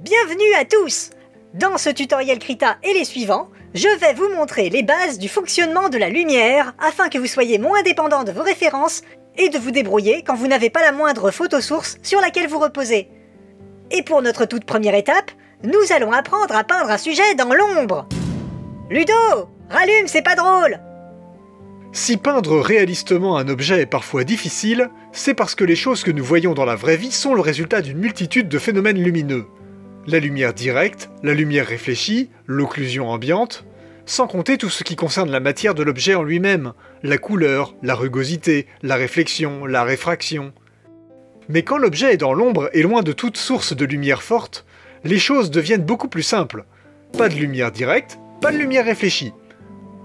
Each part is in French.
Bienvenue à tous! Dans ce tutoriel Krita et les suivants, je vais vous montrer les bases du fonctionnement de la lumière afin que vous soyez moins dépendant de vos références et de vous débrouiller quand vous n'avez pas la moindre photosource sur laquelle vous reposez. Et pour notre toute première étape, nous allons apprendre à peindre un sujet dans l'ombre. Ludo, rallume, c'est pas drôle! Si peindre réalistement un objet est parfois difficile, c'est parce que les choses que nous voyons dans la vraie vie sont le résultat d'une multitude de phénomènes lumineux. La lumière directe, la lumière réfléchie, l'occlusion ambiante, sans compter tout ce qui concerne la matière de l'objet en lui-même, la couleur, la rugosité, la réflexion, la réfraction. Mais quand l'objet est dans l'ombre et loin de toute source de lumière forte, les choses deviennent beaucoup plus simples. Pas de lumière directe, pas de lumière réfléchie.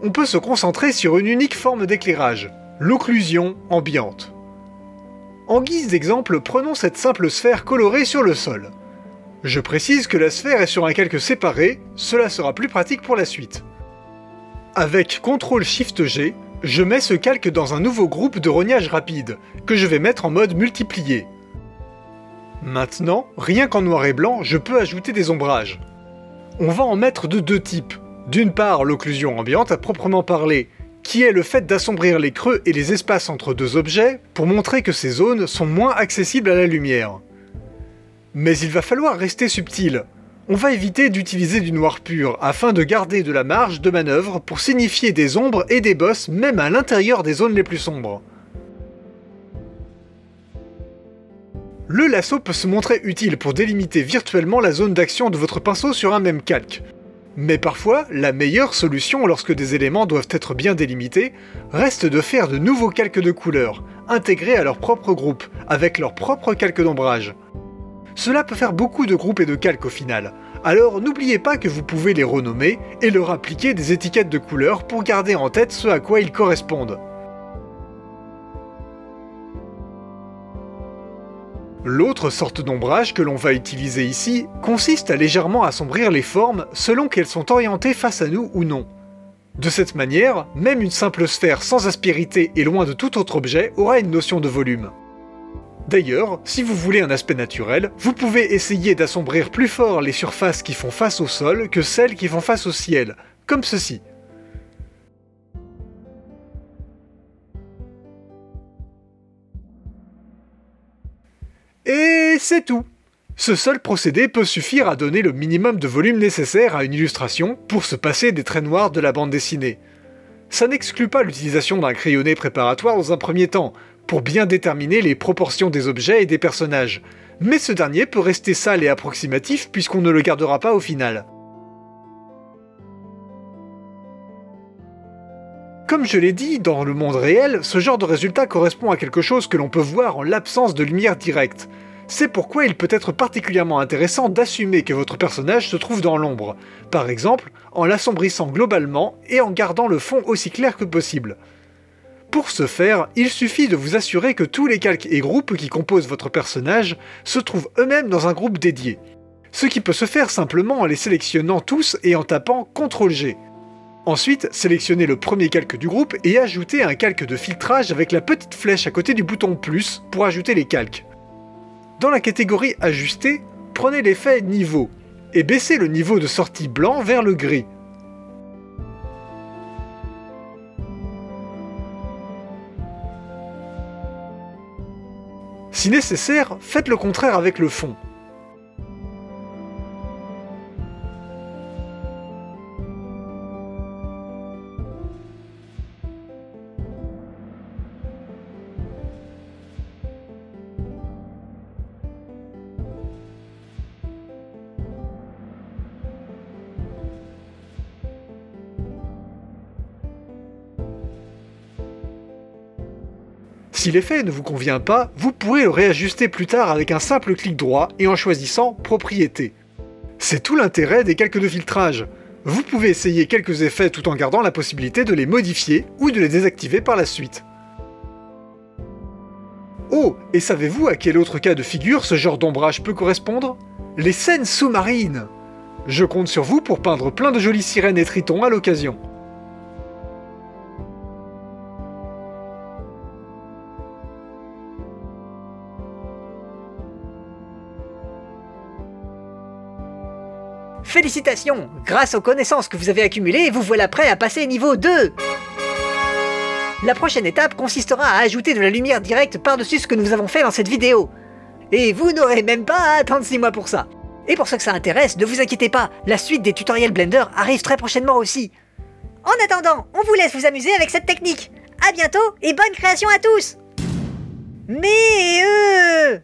On peut se concentrer sur une unique forme d'éclairage, l'occlusion ambiante. En guise d'exemple, prenons cette simple sphère colorée sur le sol. Je précise que la sphère est sur un calque séparé, cela sera plus pratique pour la suite. Avec CTRL-SHIFT-G, je mets ce calque dans un nouveau groupe de rognage rapide, que je vais mettre en mode multiplié. Maintenant, rien qu'en noir et blanc, je peux ajouter des ombrages. On va en mettre de deux types. D'une part, l'occlusion ambiante à proprement parler, qui est le fait d'assombrir les creux et les espaces entre deux objets pour montrer que ces zones sont moins accessibles à la lumière. Mais il va falloir rester subtil. On va éviter d'utiliser du noir pur afin de garder de la marge de manœuvre pour signifier des ombres et des bosses même à l'intérieur des zones les plus sombres. Le lasso peut se montrer utile pour délimiter virtuellement la zone d'action de votre pinceau sur un même calque. Mais parfois, la meilleure solution lorsque des éléments doivent être bien délimités, reste de faire de nouveaux calques de couleurs, intégrés à leur propre groupe, avec leur propre calque d'ombrage. Cela peut faire beaucoup de groupes et de calques au final, alors n'oubliez pas que vous pouvez les renommer et leur appliquer des étiquettes de couleurs pour garder en tête ce à quoi ils correspondent. L'autre sorte d'ombrage que l'on va utiliser ici consiste à légèrement assombrir les formes selon qu'elles sont orientées face à nous ou non. De cette manière, même une simple sphère sans aspérité et loin de tout autre objet aura une notion de volume. D'ailleurs, si vous voulez un aspect naturel, vous pouvez essayer d'assombrir plus fort les surfaces qui font face au sol que celles qui font face au ciel, comme ceci. Et c'est tout! Ce seul procédé peut suffire à donner le minimum de volume nécessaire à une illustration pour se passer des traits noirs de la bande dessinée. Ça n'exclut pas l'utilisation d'un crayonné préparatoire dans un premier temps, pour bien déterminer les proportions des objets et des personnages, mais ce dernier peut rester sale et approximatif puisqu'on ne le gardera pas au final. Comme je l'ai dit, dans le monde réel, ce genre de résultat correspond à quelque chose que l'on peut voir en l'absence de lumière directe. C'est pourquoi il peut être particulièrement intéressant d'assumer que votre personnage se trouve dans l'ombre, par exemple en l'assombrissant globalement et en gardant le fond aussi clair que possible. Pour ce faire, il suffit de vous assurer que tous les calques et groupes qui composent votre personnage se trouvent eux-mêmes dans un groupe dédié. Ce qui peut se faire simplement en les sélectionnant tous et en tapant CTRL-G. Ensuite, sélectionnez le premier calque du groupe et ajoutez un calque de filtrage avec la petite flèche à côté du bouton plus pour ajouter les calques. Dans la catégorie Ajuster, prenez l'effet Niveau et baissez le niveau de sortie blanc vers le gris. Si nécessaire, faites le contraire avec le fond. Si l'effet ne vous convient pas, vous pourrez le réajuster plus tard avec un simple clic droit et en choisissant Propriétés. C'est tout l'intérêt des calques de filtrage. Vous pouvez essayer quelques effets tout en gardant la possibilité de les modifier ou de les désactiver par la suite. Oh, et savez-vous à quel autre cas de figure ce genre d'ombrage peut correspondre? Les scènes sous-marines! Je compte sur vous pour peindre plein de jolies sirènes et tritons à l'occasion. Félicitations! Grâce aux connaissances que vous avez accumulées, vous voilà prêt à passer niveau 2! La prochaine étape consistera à ajouter de la lumière directe par-dessus ce que nous avons fait dans cette vidéo. Et vous n'aurez même pas à attendre 6 mois pour ça. Et pour ceux que ça intéresse, ne vous inquiétez pas, la suite des tutoriels Blender arrive très prochainement aussi. En attendant, on vous laisse vous amuser avec cette technique. À bientôt et bonne création à tous! Mais